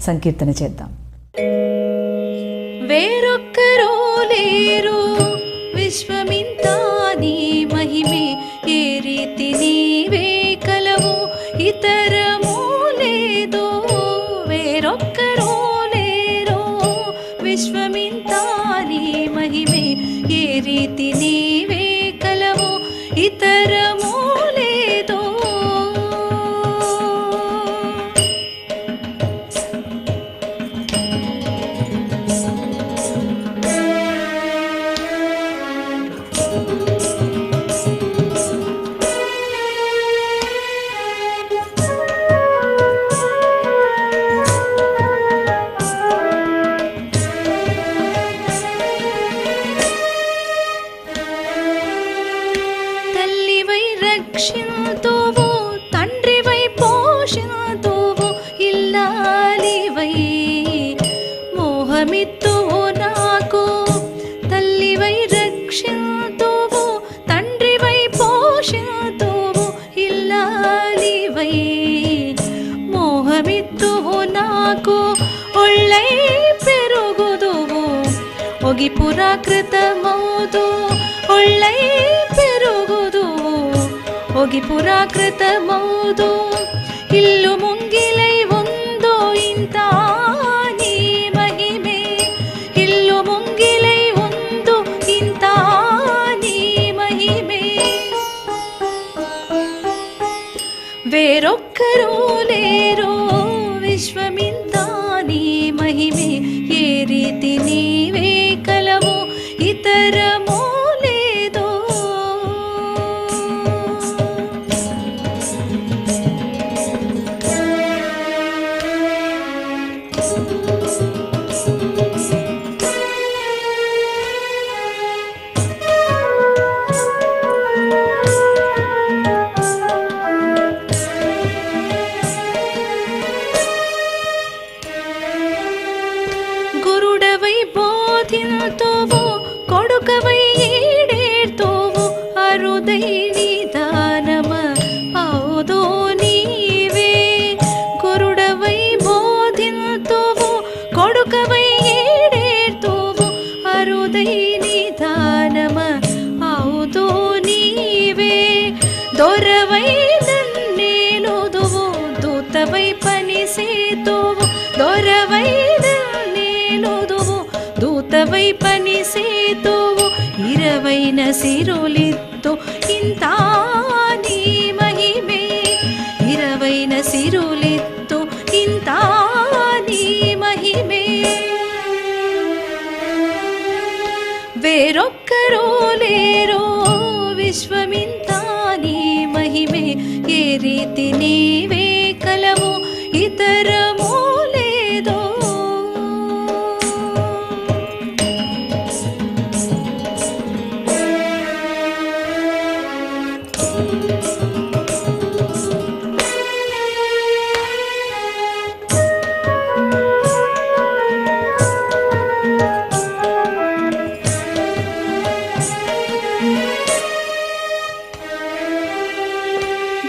సంకీర్తన చేద్దాం. వేరొక్కరో లేరు విశ్వమింతా నీ మహిమే, ఏ రీతి నీవే కలవు ఇతరము లేదో. వేరొక్కరో లేరో విశ్వమింతా నీ మహిమే, ఏ రీతి నీవే కలవు ఇతరము లేదో. రక్షింతువు తండ్రివై పోషింతువు, ఇల్లాలివై మోహమిత్తువు నాకు. తల్లివై రక్షింతువు తండ్రివై పోషింతువు, ఇల్లాలివై మోహమిత్తువు నాకు. ఒళ్ళై పెరుగుదువు ఒగిపురాకృతమౌదు, ఒళ్ళై పెరుగుదువు ఒగిపురాకృతమౌದು. ఇల్లు ముంగిలై ఉందో ఇంత నీ మహిమే, ఇల్లు ముంగిలై ఉందో ఇంత నీ మహిమే. వేరొక్కరూ లేరో విశ్వమింతా నీ మహిమే, ఏ రీతి నీవే కలవు ఇతరము లేదో. గురుడవై బోధింతువు కొడుకవై ఈడేర్తువు, అరుదై నిదానమ ఔదో నీవే. గురుడవై బోధింతువు కొడుకవై ఈడేర్తువు, అరుదై నిదానమ ఔదో నీవే. దొరవై నన్నేలుదువు దూతవై పనిసేతువు, దొరవై దూతవై పనిసేతువు, ఇరవైన సిరులిత్తు ఇంత నీ మహిమే, ఇరవైన సిరులిత్తు ఇంత నీ మహిమే. వేరొక్కరో లేరో విశ్వమింతా నీ మహిమే, ఏ రీతి నీవే కలవు ఇతరము లేదో.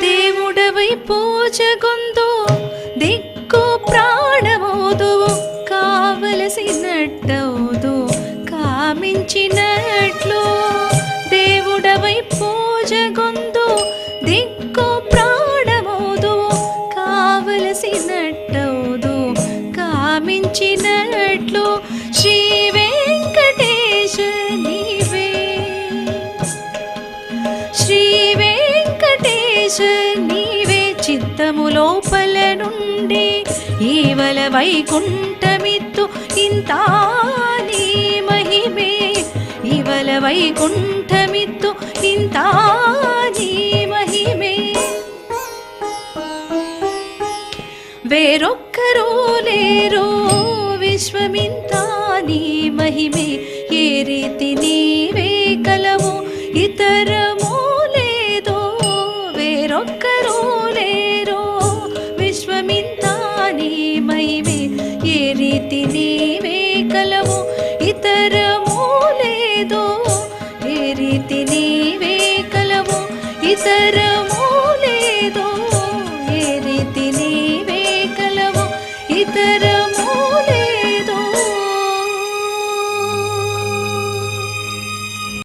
దేవుడవై పూజగొందు దిక్కు ప్రాణమోదువు, కావలసినట్టవుదు కామించినట్లు. దేవుడవై పూజగొందు దిక్కు ప్రాణమోదువు, కావలసినట్టవుదు కామించినట్లు. శ్రీ వెంకటేశ నీవే, శ్రీ వెంకటేశ నీవే. చిత్తము లోపల నుండి ఈవల వైకుంఠమిత్తు ఇంత నీ మహిమే, ఈవల వైకుంఠమిత్తు ఇంత నీ మహిమే. వేరొక్కరూ లేరో విశ్వమింతా నీ మహిమే, ఏ రీతి నీవే కలవు ఇతరము లేదో. వేరొక్కరూ లేరో విశ్వమింతా నీ మహిమే, ఏ రీతి నీవే కలవు ఇతరము లేదో. ఏ రీతి నీవే కలవు ఇతర